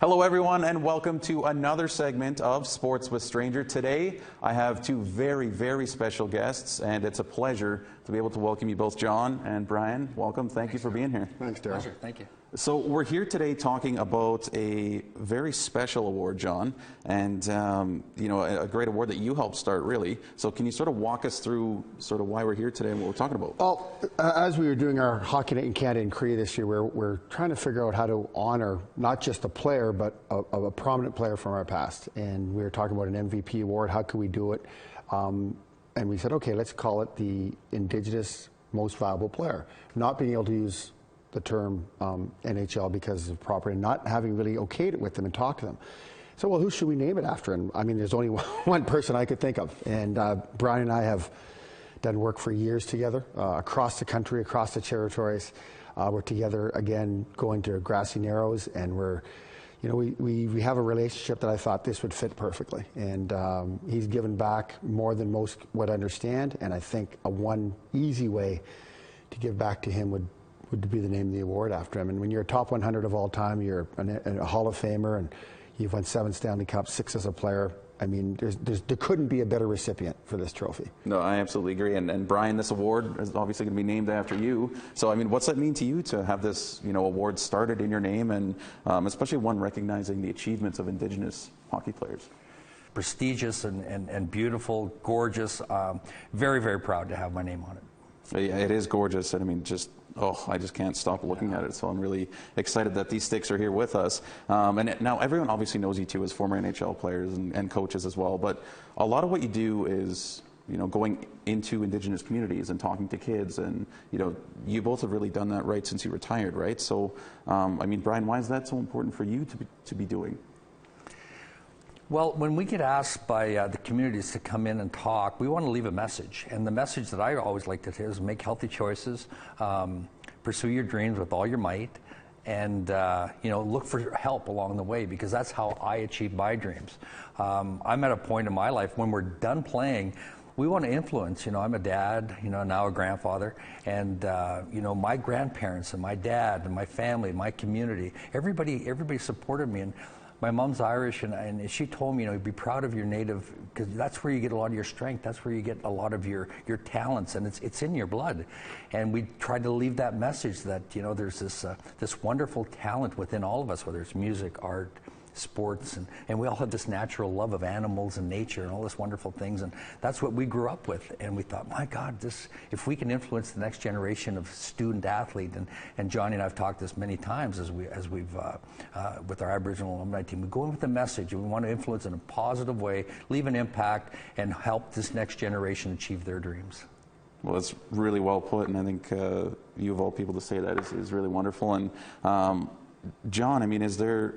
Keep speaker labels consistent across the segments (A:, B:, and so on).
A: Hello everyone and welcome to another segment of Sports with Stranger. Today I have two very special guests and it's a pleasure to be able to welcome you both. John and Brian, welcome. Thank you for being here.
B: Thanks, Darrell.
C: Pleasure. Thank you.
A: So we're here today talking about a very special award, John, and a great award that you helped start, really. So can you sort of walk us through sort of why we're here today and what we're talking about?
B: Well, as we were doing our Hockey Night in Canada in Korea this year, we're trying to figure out how to honor not just a player, but a prominent player from our past. And we were talking about an MVP award. How could we do it? And we said, okay, let's call it the Indigenous Most Valuable Player. Not being able to use the term NHL because of property, and not having really okayed it with them and talked to them. So, well, who should we name it after? And I mean, there's only one person I could think of. And Brian and I have done work for years together across the country, across the territories. We're together again, going to Grassy Narrows, and we have a relationship that I thought this would fit perfectly. And he's given back more than most would understand. And I think one easy way to give back to him would be the name of the award after him. And when you're a top 100 of all time, you're a Hall of Famer, and you've won 7 Stanley Cups, 6 as a player. I mean, there couldn't be a better recipient for this trophy.
A: No, I absolutely agree. And Brian, this award is obviously going to be named after you. So, I mean, what's that mean to you to have this, award started in your name, and especially one recognizing the achievements of Indigenous hockey players?
C: Prestigious and beautiful, gorgeous. Very proud to have my name on it.
A: Yeah, it is gorgeous, and I mean, I just can't stop looking at it. So I'm really excited that these sticks are here with us. And now everyone obviously knows you two as former NHL players and coaches as well. But a lot of what you do is, going into Indigenous communities and talking to kids. And, you both have really done that right since you retired, right? So, I mean, Brian, why is that so important for you to be doing?
C: Well, when we get asked by the communities to come in and talk, we want to leave a message. And the message that I always like to say is make healthy choices, pursue your dreams with all your might, and look for help along the way, because that's how I achieve my dreams. I'm at a point in my life when we're done playing, we want to influence. I'm a dad, now a grandfather, and my grandparents and my dad and my family, my community, everybody supported me. And my mom's Irish, and she told me, be proud of your native, because that's where you get a lot of your strength. That's where you get a lot of your talents, and it's in your blood. And we tried to leave that message that there's this wonderful talent within all of us, whether it's music, art, sports, and we all have this natural love of animals and nature and all this wonderful things, and that's what we grew up with. And we thought, my God, if we can influence the next generation of student athlete, and Johnny and I've talked this many times as we've with our Aboriginal alumni team, we go in with a message, and we want to influence in a positive way, leave an impact, and help this next generation achieve their dreams.
A: Well, that's really well put, and I think you of all people to say that is really wonderful. And John, I mean, is there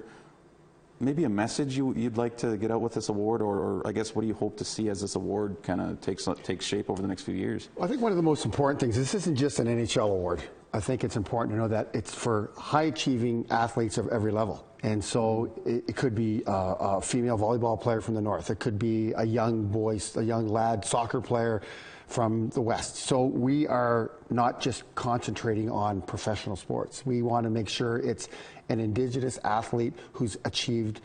A: maybe a message you'd like to get out with this award, or I guess what do you hope to see as this award kind of takes shape over the next few years?
B: Well, I think one of the most important things, this isn't just an NHL award. I think it's important to know that it's for high-achieving athletes of every level. And so it could be a female volleyball player from the north. It could be a young lad soccer player from the West. So we are not just concentrating on professional sports. We want to make sure it's an Indigenous athlete who's achieved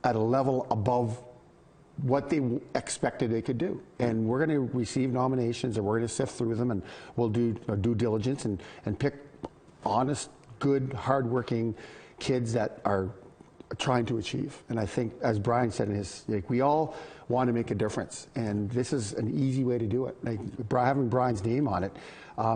B: at a level above what they expected they could do. And we're going to receive nominations, and we're going to sift through them, and we'll do due diligence and pick honest, good, hardworking kids that are trying to achieve. And I think, as Brian said in his, we all want to make a difference, and this is an easy way to do it. Having Brian's name on it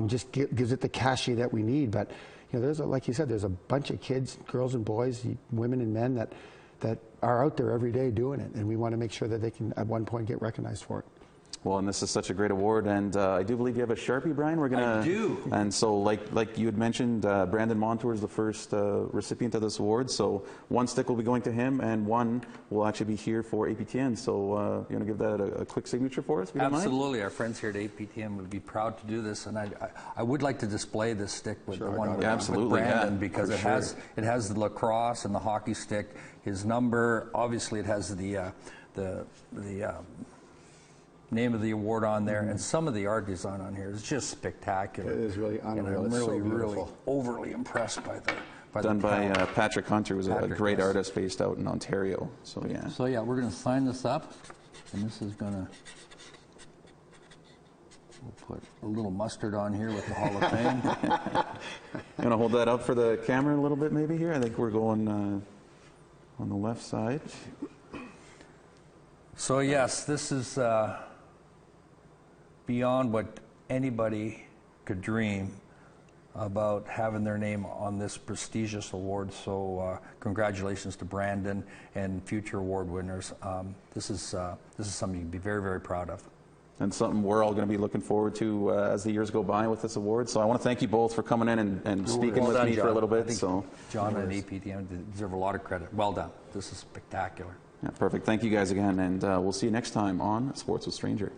B: just gives it the cachet that we need. But there's like you said, there's a bunch of kids, girls and boys, women and men that are out there every day doing it, and we want to make sure that they can at one point get recognized for it.
A: Well, and this is such a great award, and I do believe you have a Sharpie, Brian. I
C: do.
A: And so, like you had mentioned, Brandon Montour is the first recipient of this award. So one stick will be going to him, and one will actually be here for APTN. So you want to give that a quick signature for us, if you don't mind?
C: Absolutely. Our friends here at APTN would be proud to do this, and I would like to display this stick with the one with Brandon, because it has the lacrosse and the hockey stick. His number, obviously, it has the name of the award on there, and some of the art design on here is just spectacular.
B: It is really unreal.
C: And I'm
B: it's
C: really
B: so beautiful.
C: overly impressed
A: Done by
C: talent.
A: Patrick Hunter, who's a
C: Patrick,
A: great
C: yes.
A: artist based out in Ontario. So yeah.
D: So yeah, we're going to sign this up, and this is going to. We'll put a little mustard on here with the Hall of Fame.
A: You want to hold that up for the camera a little bit, maybe here? I think we're going on the left side.
C: So yes, this is beyond what anybody could dream about having their name on this prestigious award. So congratulations to Brandon and future award winners. This is something you can be very, very proud of.
A: And something we're all going to be looking forward to as the years go by with this award. So I want to thank you both for coming in and speaking
C: Well
A: with
C: done,
A: me for a
C: John.
A: little
C: I
A: bit.
C: think
A: So
C: John and APTN deserve a lot of credit. Well done. This is spectacular.
A: yeah, perfect. Thank you guys again, and we'll see you next time on Sports with Stranger.